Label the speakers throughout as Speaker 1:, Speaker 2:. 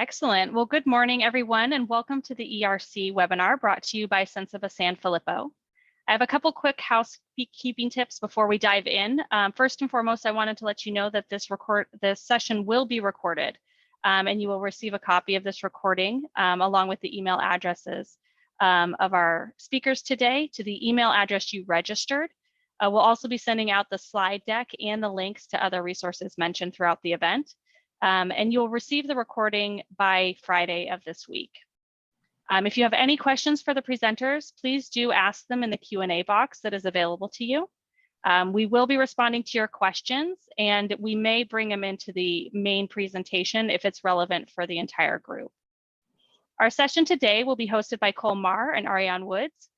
Speaker 1: Excellent. Well, good morning, everyone, and welcome to the ERC webinar brought to you by Sensiba Sanfilippo. I have a couple quick housekeeping tips before we dive in. First and foremost, I wanted to let you know that this session will be recorded, and you will receive a copy of this recording along with the email addresses of our speakers today to the email address you registered. We'll also be sending out the slide deck and the links to other resources mentioned throughout the event. And you'll receive the recording by Friday of this week. If you have any questions for the presenters, please do ask them in the Q&A box that is available to you. We will be responding to your questions, and we may bring them into the main presentation if it's relevant for the entire group. Our session today will be hosted by Cole Marr and Ariane Woods.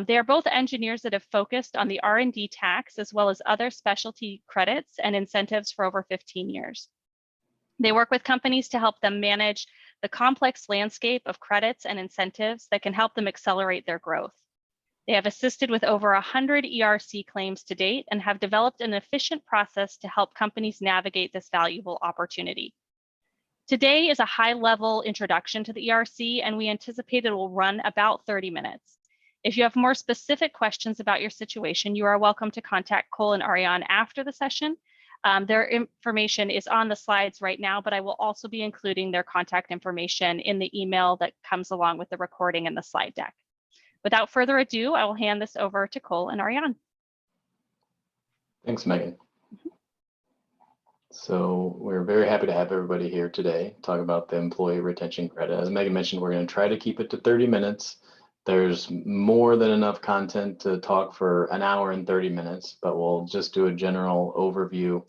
Speaker 1: They are both engineers that have focused on the R&D tax as well as other specialty credits and incentives for over 15 years. They work with companies to help them manage the complex landscape of credits and incentives that can help them accelerate their growth. They have assisted with over 100 ERC claims to date and have developed an efficient process to help companies navigate this valuable opportunity. Today is a high-level introduction to the ERC, and we anticipate it will run about 30 minutes. If you have more specific questions about your situation, you are welcome to contact Cole and Ariane after the session. Their information is on the slides right now, but I will also be including their contact information in the email that comes along with the recording and the slide deck. Without further ado, I will hand this over to Cole and Ariane.
Speaker 2: Thanks, Megan. So we're very happy to have everybody here today talk about the employee retention credit. As Megan mentioned, we're going to try to keep it to 30 minutes. There's more than enough content to talk for an hour and 30 minutes, but we'll just do a general overview.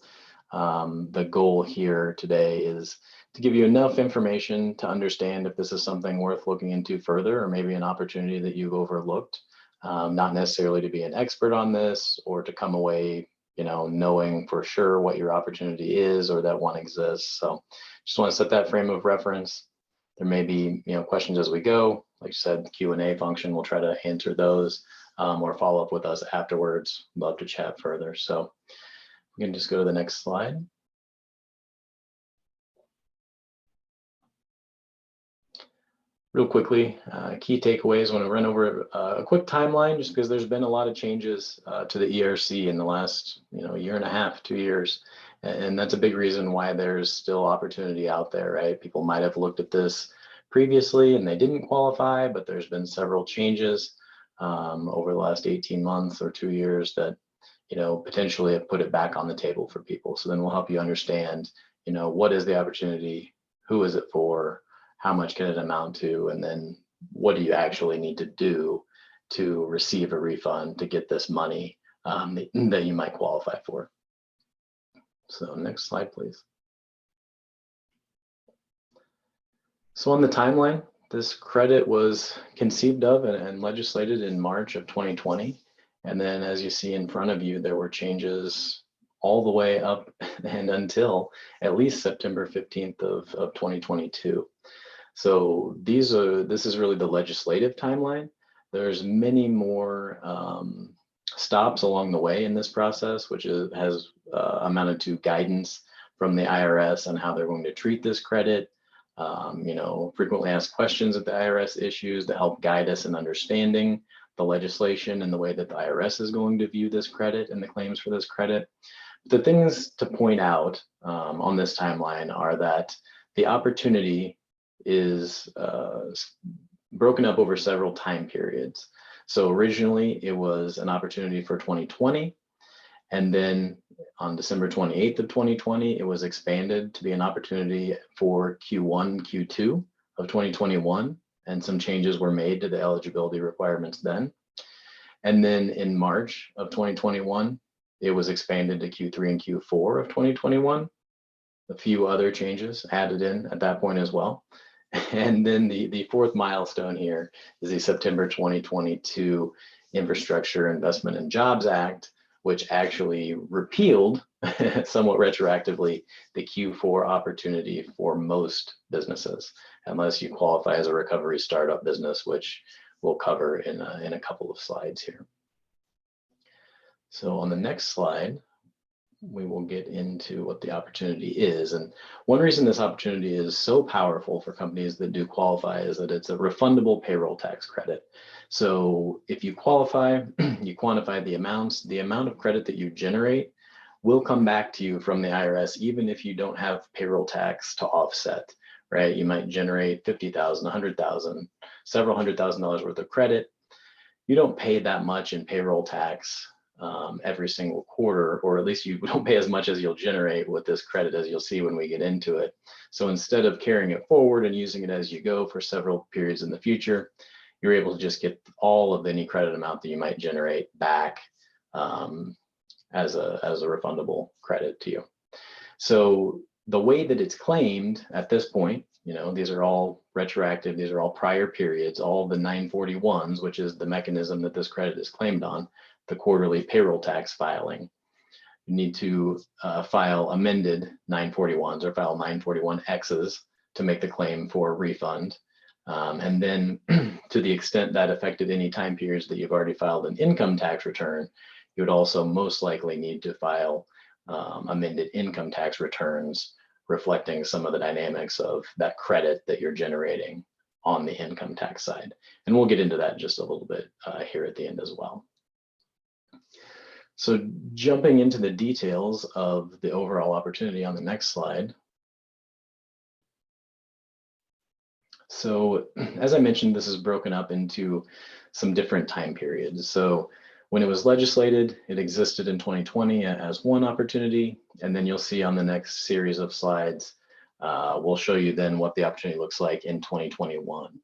Speaker 2: The goal here today is to give you enough information to understand if this is something worth looking into further, or maybe an opportunity that you've overlooked. Not necessarily to be an expert on this or to come away, knowing for sure what your opportunity is or that one exists. So just want to set that frame of reference. There may be, questions as we go. Like I said, the Q&A function, we'll try to answer those or follow up with us afterwards. Love to chat further. So we can just go to the next slide. Real quickly, key takeaways. I want to run over a quick timeline just because there's been a lot of changes to the ERC in the last, year and a half, 2 years. And that's a big reason why there's still opportunity out there, right? People might have looked at this previously and they didn't qualify, but there's been several changes over the last 18 months or 2 years that, potentially have put it back on the table for people. So then we'll help you understand, what is the opportunity? Who is it for? How much can it amount to? And then what do you actually need to do to receive a refund to get this money that you might qualify for? So next slide, please. So on the timeline, this credit was conceived of and legislated in March of 2020. And then as you see in front of you, there were changes all the way up and until at least September 15th of 2022. So this is really the legislative timeline. There's many more stops along the way in this process, which has amounted to guidance from the IRS on how they're going to treat this credit. Frequently asked questions that the IRS issues that help guide us in understanding the legislation and the way that the IRS is going to view this credit and the claims for this credit. The things to point out on this timeline are that the opportunity is broken up over several time periods. So originally it was an opportunity for 2020, and then on December 28th of 2020, it was expanded to be an opportunity for Q1, Q2 of 2021, and some changes were made to the eligibility requirements then. And then in March of 2021, it was expanded to Q3 and Q4 of 2021. A few other changes added in at that point as well. And then the fourth milestone here is the September 2022 Infrastructure Investment and Jobs Act, which actually repealed, somewhat retroactively, the Q4 opportunity for most businesses, unless you qualify as a recovery startup business, which we'll cover in a couple of slides here. So on the next slide, we will get into what the opportunity is. And one reason this opportunity is so powerful for companies that do qualify is that it's a refundable payroll tax credit. So if you qualify, you quantify the amounts, the amount of credit that you generate will come back to you from the IRS, even if you don't have payroll tax to offset, right? You might generate 50,000, 100,000, several $100,000 worth of credit. You don't pay that much in payroll tax every single quarter, or at least you don't pay as much as you'll generate with this credit, as you'll see when we get into it. So instead of carrying it forward and using it as you go for several periods in the future, you're able to just get all of any credit amount that you might generate back as a refundable credit to you. So the way that it's claimed at this point, you know, these are all retroactive, these are all prior periods, all the 941s, which is the mechanism that this credit is claimed on, the quarterly payroll tax filing. You need to file amended 941s or file 941Xs to make the claim for a refund. And then to the extent that affected any time periods that you've already filed an income tax return, you would also most likely need to file amended income tax returns reflecting some of the dynamics of that credit that you're generating on the income tax side. And we'll get into that just a little bit here at the end as well. So jumping into the details of the overall opportunity on the next slide. So as I mentioned, this is broken up into some different time periods. So when it was legislated, it existed in 2020 as one opportunity. And then you'll see on the next series of slides, we'll show you then what the opportunity looks like in 2021.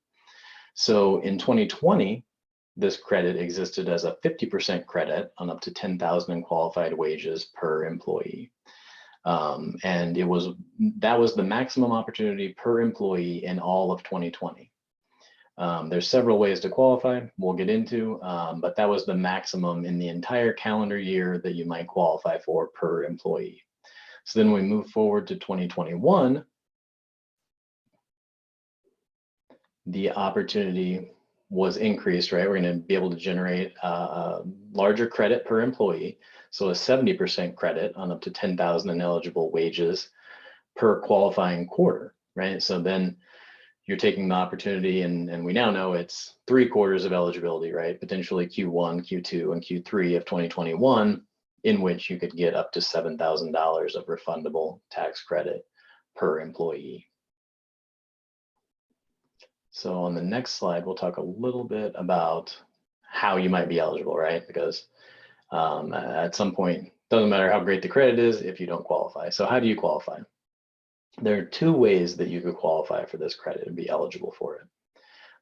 Speaker 2: So in 2020, this credit existed as a 50% credit on up to 10,000 in qualified wages per employee. And that was the maximum opportunity per employee in all of 2020. There's several ways to qualify, we'll get into, but that was the maximum in the entire calendar year that you might qualify for per employee. So then we move forward to 2021, the opportunity was increased, right? We're going to be able to generate a larger credit per employee. So a 70% credit on up to 10,000 in eligible wages per qualifying quarter, right? So then you're taking the opportunity, and we now know it's 3 quarters of eligibility, right? Potentially Q1, Q2, and Q3 of 2021, in which you could get up to $7,000 of refundable tax credit per employee. So on the next slide, we'll talk a little bit about how you might be eligible, right? Because at some point, doesn't matter how great the credit is if you don't qualify. So how do you qualify? There are 2 ways that you could qualify for this credit and be eligible for it.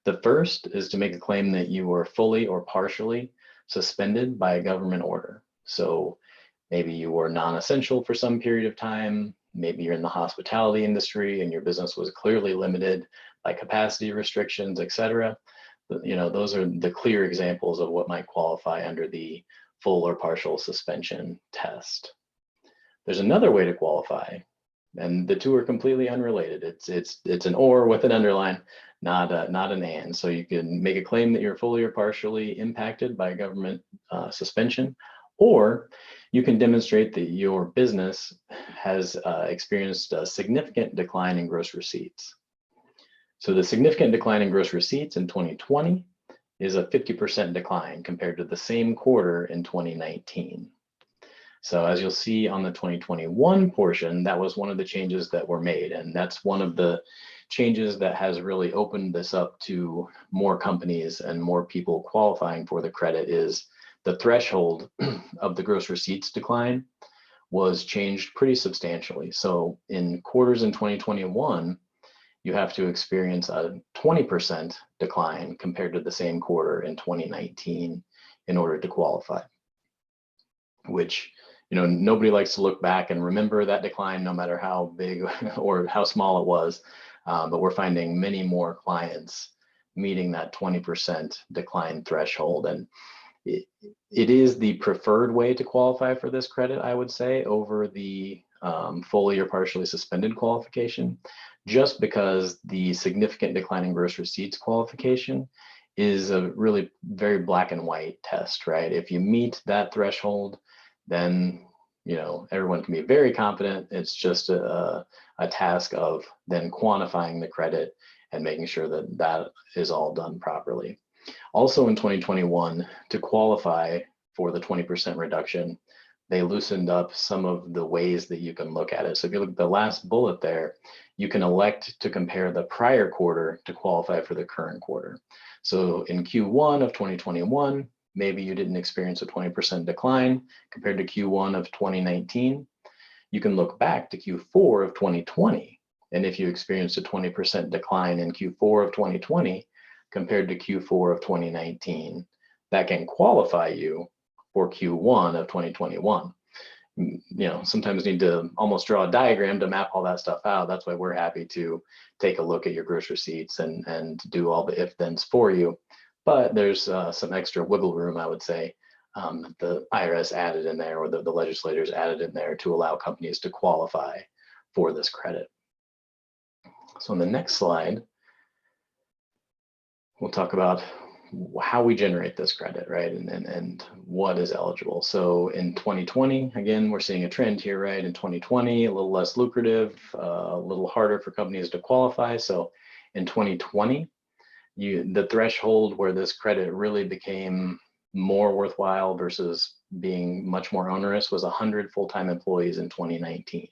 Speaker 2: The first is to make a claim that you were fully or partially suspended by a government order. So maybe you were non-essential for some period of time. Maybe you're in the hospitality industry and your business was clearly limited by capacity restrictions, et cetera. You know, those are the clear examples of what might qualify under the full or partial suspension test. There's another way to qualify, and the 2 are completely unrelated. It's an or with an underline, not an and. So you can make a claim that you're fully or partially impacted by government suspension, or you can demonstrate that your business has experienced a significant decline in gross receipts. So the significant decline in gross receipts in 2020 is a 50% decline compared to the same quarter in 2019. So as you'll see on the 2021 portion, that was one of the changes that were made. And that's one of the changes that has really opened this up to more companies and more people qualifying for the credit is the threshold of the gross receipts decline was changed pretty substantially. So in quarters in 2021, you have to experience a 20% decline compared to the same quarter in 2019 in order to qualify, which, you know, nobody likes to look back and remember that decline, no matter how big or how small it was. But we're finding many more clients meeting that 20% decline threshold. And it is the preferred way to qualify for this credit, I would say, over the fully or partially suspended qualification, just because the significant decline in gross receipts qualification is a really very black and white test, right? If you meet that threshold, then everyone can be very confident. It's just a task of then quantifying the credit and making sure that that is all done properly. Also in 2021, to qualify for the 20% reduction, they loosened up some of the ways that you can look at it. So if you look at the last bullet there, you can elect to compare the prior quarter to qualify for the current quarter. So in Q1 of 2021, maybe you didn't experience a 20% decline compared to Q1 of 2019. You can look back to Q4 of 2020. And if you experienced a 20% decline in Q4 of 2020 compared to Q4 of 2019, that can qualify you for Q1 of 2021. Sometimes need to almost draw a diagram to map all that stuff out. That's why we're happy to take a look at your gross receipts and do all the if-thens for you. But there's some extra wiggle room, I would say, that the IRS added in there, or the legislators added in there to allow companies to qualify for this credit. So on the next slide, we'll talk about how we generate this credit, right? And what is eligible. So in 2020, again, we're seeing a trend here, right? In 2020, a little less lucrative, a little harder for companies to qualify. So in 2020, the threshold where this credit really became more worthwhile versus being much more onerous was 100 full-time employees in 2019.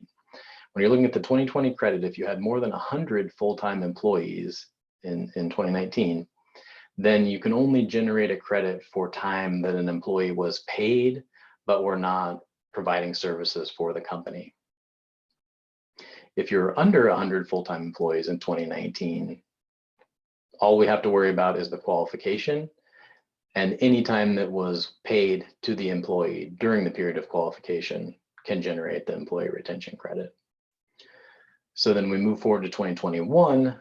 Speaker 2: When you're looking at the 2020 credit, if you had more than 100 full-time employees in 2019, then you can only generate a credit for time that an employee was paid, but were not providing services for the company. If you're under 100 full-time employees in 2019, all we have to worry about is the qualification, and any time that was paid to the employee during the period of qualification can generate the employee retention credit. So then we move forward to 2021,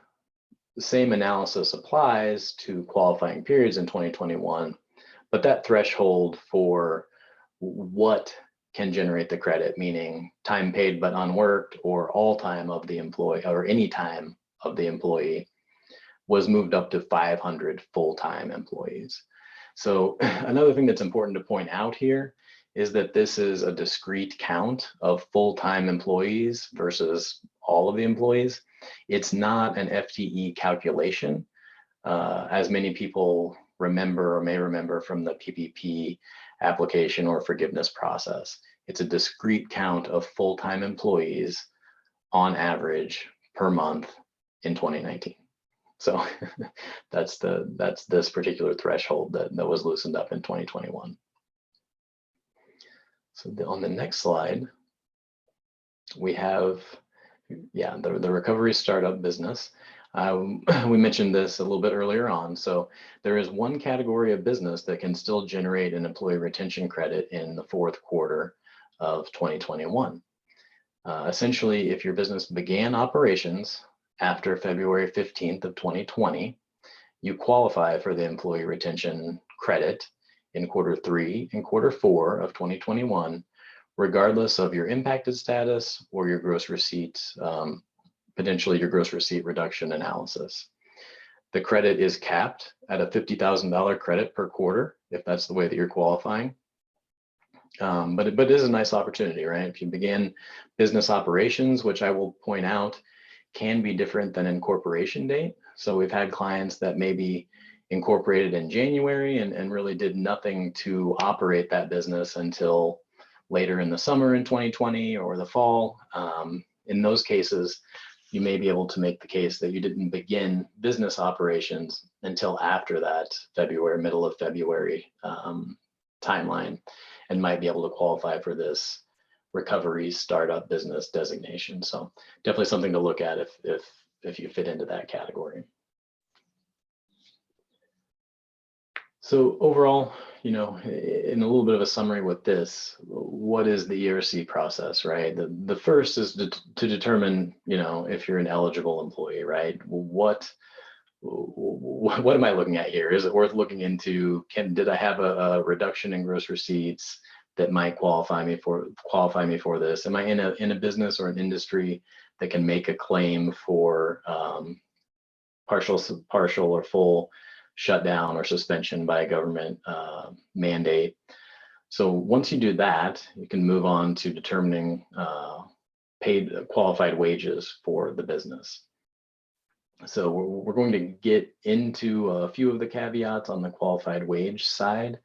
Speaker 2: the same analysis applies to qualifying periods in 2021, but that threshold for what can generate the credit, meaning time paid but unworked, or all time of the employee, or any time of the employee, was moved up to 500 full-time employees. So another thing that's important to point out here is that this is a discrete count of full-time employees versus all of the employees. It's not an FTE calculation, as many people remember or may remember from the PPP application or forgiveness process. It's a discrete count of full-time employees on average per month in 2019. So that's this particular threshold that was loosened up in 2021. So on the next slide, we have, the recovery startup business. We mentioned this a little bit earlier on. So there is one category of business that can still generate an employee retention credit in the fourth quarter of 2021. Essentially, if your business began operations after February 15th of 2020, you qualify for the employee retention credit in quarter 3 and quarter 4 of 2021, regardless of your impacted status or your gross receipts, potentially your gross receipt reduction analysis. The credit is capped at a $50,000 credit per quarter, if that's the way that you're qualifying. But it is a nice opportunity, right? If you begin business operations, which I will point out can be different than incorporation date. So we've had clients that maybe incorporated in January and really did nothing to operate that business until later in the summer in 2020 or the fall. In those cases, you may be able to make the case that you didn't begin business operations until after that middle of February timeline, and might be able to qualify for this recovery startup business designation. So definitely something to look at if you fit into that category. So overall, in a little bit of a summary with this, what is the ERC process, right? The first is to determine, if you're an eligible employee, right? What am I looking at here? Is it worth looking into? Did I have a reduction in gross receipts that might qualify me for this? Am I in a business or an industry that can make a claim for partial or full shutdown or suspension by a government mandate? So once you do that, you can move on to determining paid qualified wages for the business. So we're going to get into a few of the caveats on the qualified wage side.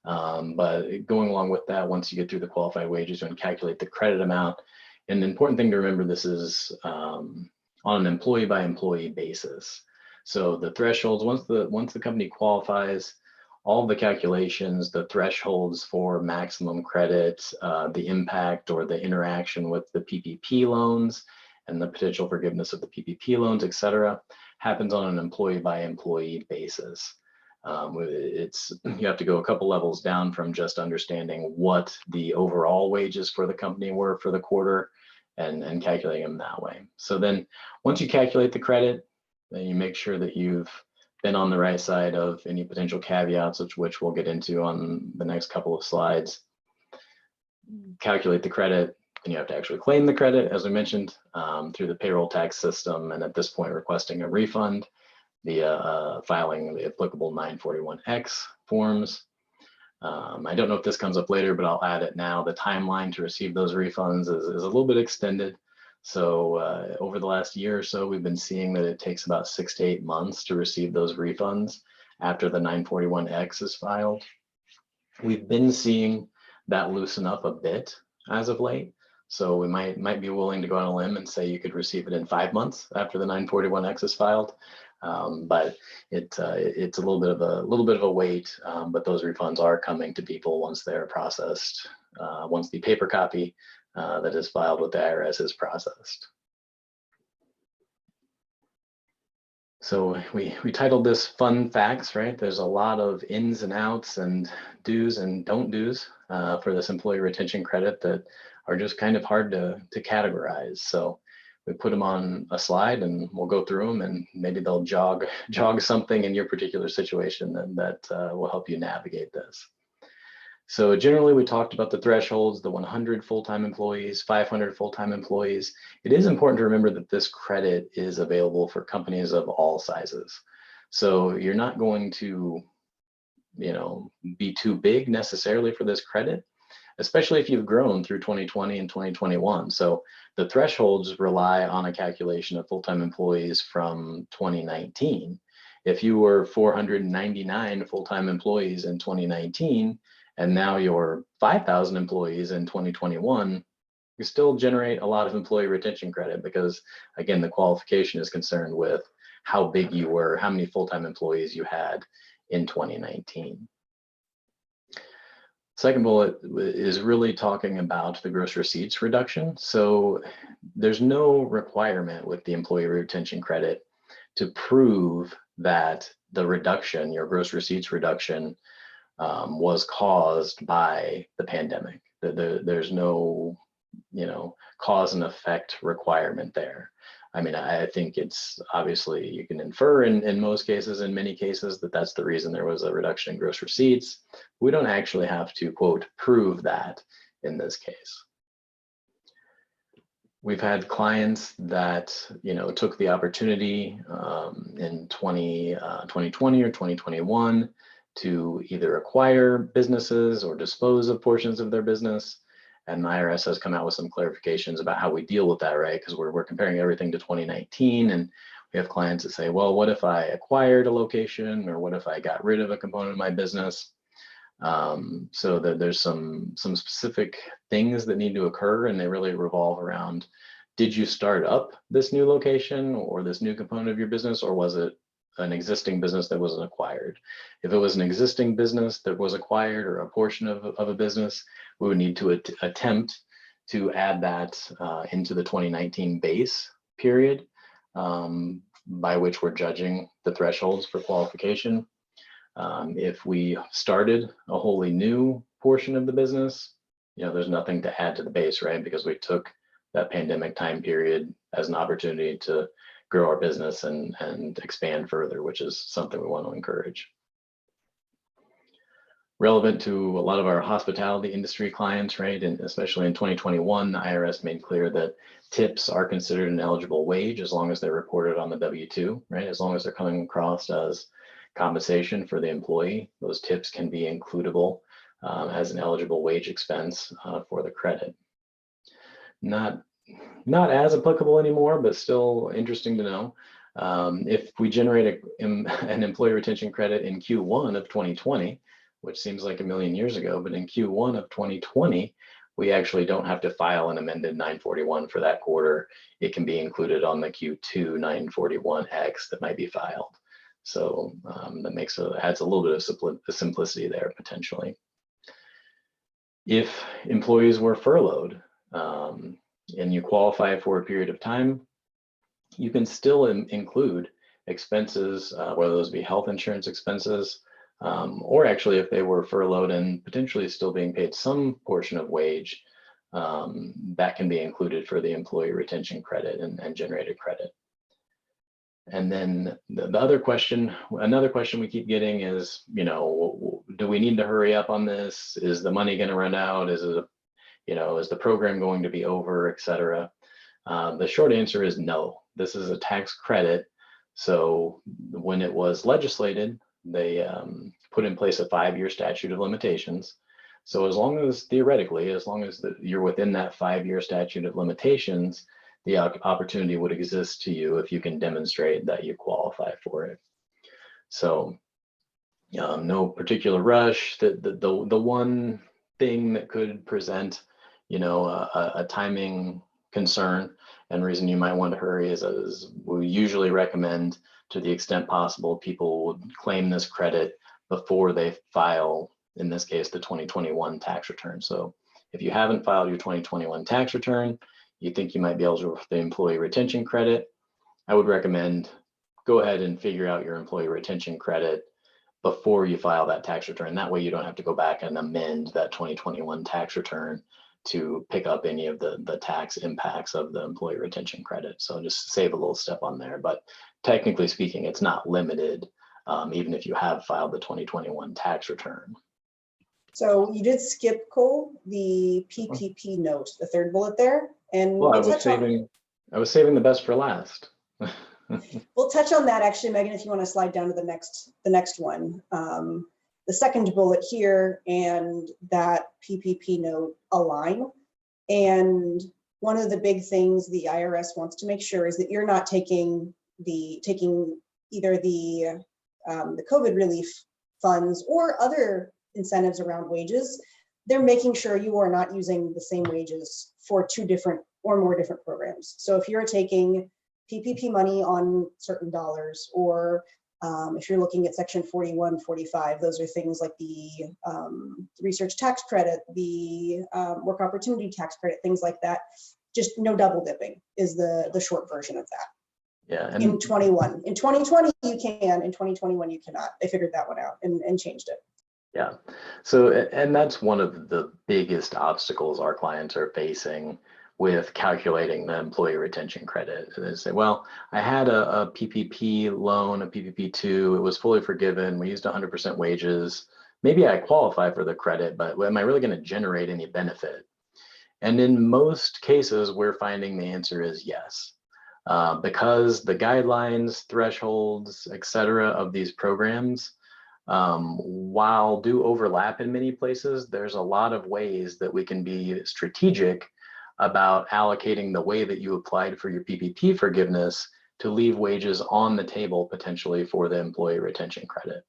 Speaker 2: But going along with that, once you get through the qualified wages, you can calculate the credit amount. And the important thing to remember, this is on an employee by employee basis. So the thresholds, once the company qualifies, all the calculations, the thresholds for maximum credit, the impact or the interaction with the PPP loans and the potential forgiveness of the PPP loans, et cetera, happens on an employee by employee basis. You have to go a couple levels down from just understanding what the overall wages for the company were for the quarter and calculating them that way. So then once you calculate the credit, then you make sure that you've been on the right side of any potential caveats, which we'll get into on the next couple of slides. Calculate the credit, and you have to actually claim the credit, as we mentioned, through the payroll tax system, and at this point requesting a refund via filing the applicable 941X forms. I don't know if this comes up later, but I'll add it now. The timeline to receive those refunds is a little bit extended. So over the last year or so, we've been seeing that it takes about 6 to 8 months to receive those refunds after the 941X is filed. We've been seeing that loosen up a bit as of late. So we might be willing to go on a limb and say you could receive it in 5 months after the 941X is filed. But it's a little bit of a wait, but those refunds are coming to people once they're processed, once the paper copy that is filed with the IRS is processed. So we titled this Fun Facts, right? There's a lot of ins and outs and do's and don't do's for this employee retention credit that are just kind of hard to categorize. So we put them on a slide and we'll go through them, and maybe they'll jog something in your particular situation that will help you navigate this. So generally, we talked about the thresholds, the 100 full-time employees, 500 full-time employees. It is important to remember that this credit is available for companies of all sizes. So you're not going to, be too big necessarily for this credit, especially if you've grown through 2020 and 2021. So the thresholds rely on a calculation of full-time employees from 2019. If you were 499 full-time employees in 2019, and now you're 5,000 employees in 2021, you still generate a lot of employee retention credit because, again, the qualification is concerned with how big you were, how many full-time employees you had in 2019. Second bullet is really talking about the gross receipts reduction. So there's no requirement with the employee retention credit to prove that the reduction, your gross receipts reduction, was caused by the pandemic. There's no, cause and effect requirement there. I mean, I think it's obviously you can infer in most cases, in many cases, that that's the reason there was a reduction in gross receipts. We don't actually have to, quote, prove that in this case. We've had clients that, took the opportunity in 2020 or 2021 to either acquire businesses or dispose of portions of their business. And the IRS has come out with some clarifications about how we deal with that, right? Because we're comparing everything to 2019, and we have clients that say, well, what if I acquired a location, or what if I got rid of a component of my business? So that there's some specific things that need to occur, and they really revolve around, did you start up this new location or this new component of your business, or was it an existing business that wasn't acquired? If it was an existing business that was acquired, or a portion of a business, we would need to attempt to add that into the 2019 base period, by which we're judging the thresholds for qualification. If we started a wholly new portion of the business, there's nothing to add to the base, right? Because we took that pandemic time period as an opportunity to grow our business and expand further, which is something we want to encourage. Relevant to a lot of our hospitality industry clients, right? And especially in 2021, the IRS made clear that tips are considered an eligible wage as long as they're reported on the W-2, right? As long as they're coming across as compensation for the employee, those tips can be includable as an eligible wage expense for the credit. Not as applicable anymore, but still interesting to know. If we generate an employee retention credit in Q1 of 2020, which seems like a million years ago, but in Q1 of 2020, we actually don't have to file an amended 941 for that quarter. It can be included on the Q2 941X that might be filed. So that adds a little bit of simplicity there potentially. If employees were furloughed and you qualify for a period of time, you can still include expenses, whether those be health insurance expenses, or actually if they were furloughed and potentially still being paid some portion of wage, that can be included for the employee retention credit and generated credit. And then the other question, another question we keep getting is, do we need to hurry up on this? Is the money going to run out? Is it, is the program going to be over, et cetera? The short answer is no. This is a tax credit. So when it was legislated, they put in place a 5-year statute of limitations. So as long as, theoretically, as long as you're within that 5-year statute of limitations, the opportunity would exist to you if you can demonstrate that you qualify for it. So no particular rush. The one thing that could present, a timing concern and reason you might want to hurry is we usually recommend, to the extent possible, people would claim this credit before they file, in this case, the 2021 tax return. So if you haven't filed your 2021 tax return, you think you might be eligible for the employee retention credit, I would recommend go ahead and figure out your employee retention credit before you file that tax return. That way you don't have to go back and amend that 2021 tax return to pick up any of the tax impacts of the employee retention credit. So just save a little step on there, but technically speaking, it's not limited, even if you have filed the 2021 tax return.
Speaker 3: So you did skip, Cole, the PPP note, the third bullet there. And
Speaker 2: well, I was saving the best for last.
Speaker 3: We'll touch on that actually, Megan, if you want to slide down to the next one. The second bullet here and that PPP note align. And one of the big things the IRS wants to make sure is that you're not taking either the COVID relief funds or other incentives around wages. They're making sure you are not using the same wages for 2 different or more different programs. So if you're taking PPP money on certain dollars, or if you're looking at section 41, 45, those are things like the research tax credit, the work opportunity tax credit, things like that. Just no double dipping is the short version of that.
Speaker 2: Yeah.
Speaker 3: And in 21, in 2020 you can, in 2021 you cannot. They figured that one out and changed it.
Speaker 2: Yeah. So, and that's one of the biggest obstacles our clients are facing with calculating the employee retention credit. They say, well, I had a PPP loan, a PPP2, it was fully forgiven. We used 100% wages. Maybe I qualify for the credit, but am I really going to generate any benefit? And in most cases, we're finding the answer is yes. Because the guidelines, thresholds, et cetera, of these programs, while do overlap in many places, there's a lot of ways that we can be strategic about allocating the way that you applied for your PPP forgiveness to leave wages on the table potentially for the employee retention credit.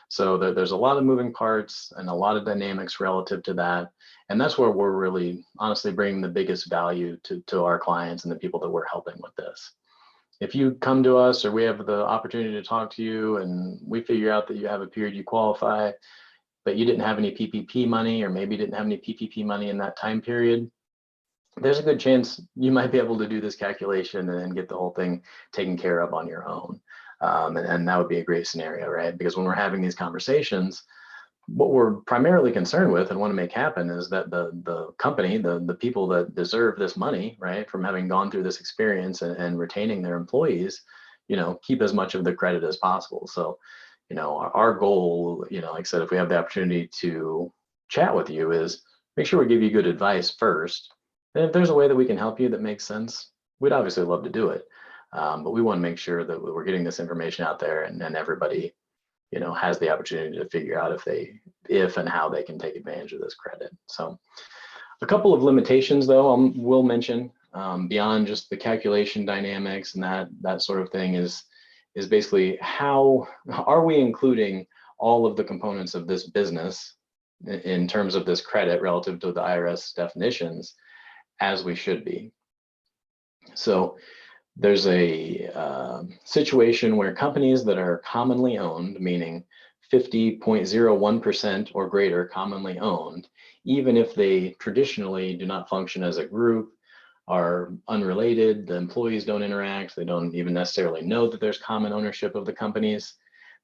Speaker 2: So there's a lot of moving parts and a lot of dynamics relative to that. And that's where we're really honestly bringing the biggest value to our clients and the people that we're helping with this. If you come to us or we have the opportunity to talk to you and we figure out that you have a period you qualify, but you didn't have any PPP money, or maybe didn't have any PPP money in that time period, there's a good chance you might be able to do this calculation and get the whole thing taken care of on your own. And that would be a great scenario, right? Because when we're having these conversations, what we're primarily concerned with and want to make happen is that the company, the people that deserve this money, right, from having gone through this experience and retaining their employees, keep as much of the credit as possible. So, our goal, like I said, if we have the opportunity to chat with you, is make sure we give you good advice first. And if there's a way that we can help you that makes sense, we'd obviously love to do it. But we want to make sure that we're getting this information out there and everybody has the opportunity to figure out if and how they can take advantage of this credit. So a couple of limitations though, will mention beyond just the calculation dynamics and that sort of thing is basically how are we including all of the components of this business in terms of this credit relative to the IRS definitions as we should be. So there's a situation where companies that are commonly owned, meaning 50.01% or greater commonly owned, even if they traditionally do not function as a group, are unrelated, the employees don't interact, they don't even necessarily know that there's common ownership of the companies,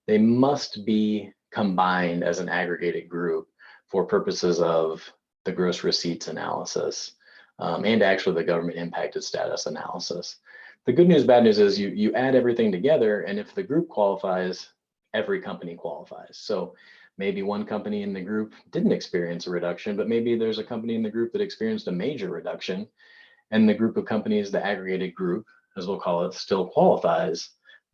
Speaker 2: they must be combined as an aggregated group for purposes of the gross receipts analysis and actually the government impacted status analysis. The good news, bad news is you add everything together, and if the group qualifies, every company qualifies. So maybe one company in the group didn't experience a reduction, but maybe there's a company in the group that experienced a major reduction, and the group of companies, the aggregated group, as we'll call it, still qualifies.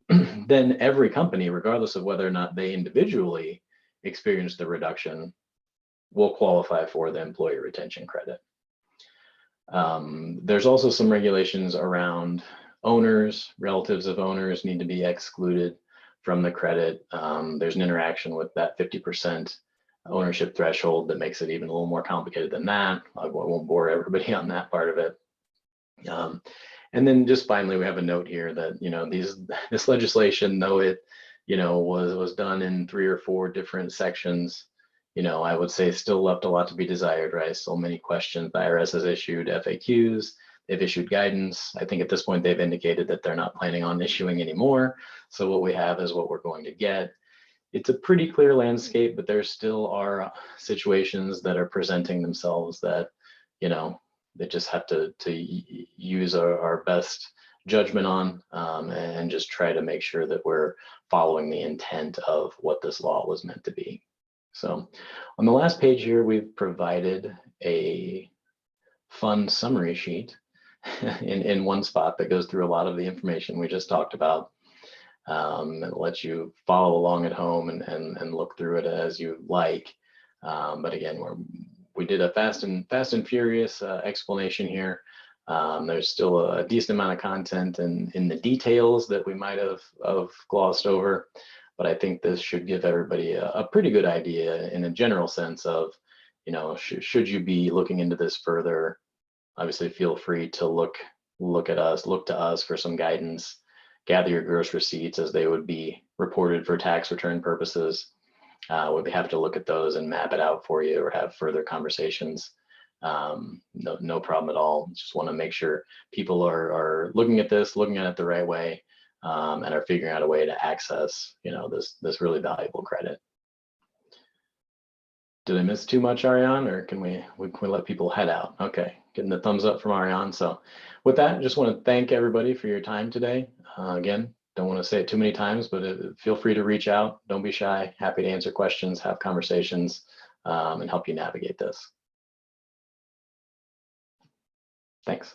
Speaker 2: Then every company, regardless of whether or not they individually experienced the reduction, will qualify for the employee retention credit. There's also some regulations around owners, relatives of owners need to be excluded from the credit. There's an interaction with that 50% ownership threshold that makes it even a little more complicated than that. I won't bore everybody on that part of it. And then just finally, we have a note here that, this legislation, though it, was done in 3 or 4 different sections, I would say still left a lot to be desired, right? So many questions. The IRS has issued FAQs, they've issued guidance. I think at this point, they've indicated that they're not planning on issuing anymore. So what we have is what we're going to get. It's a pretty clear landscape, but there still are situations that are presenting themselves that, they just have to use our best judgment on and just try to make sure that we're following the intent of what this law was meant to be. So on the last page here, we've provided a fun summary sheet in one spot that goes through a lot of the information we just talked about. It lets you follow along at home and look through it as you like. But again, we did a fast and furious explanation here. There's still a decent amount of content in the details that we might have glossed over, but I think this should give everybody a pretty good idea in a general sense of, should you be looking into this further? Obviously, feel free to look to us for some guidance, gather your gross receipts as they would be reported for tax return purposes. We'd be happy to look at those and map it out for you or have further conversations. No problem at all. Just want to make sure people are looking at this, looking at it the right way, and are figuring out a way to access, this really valuable credit. Did I miss too much, Ariane, or can we let people head out? Okay, getting the thumbs up from Ariane. So with that, just want to thank everybody for your time today. Again, don't want to say it too many times, but feel free to reach out. Don't be shy. Happy to answer questions, have conversations, and help you navigate this. Thanks.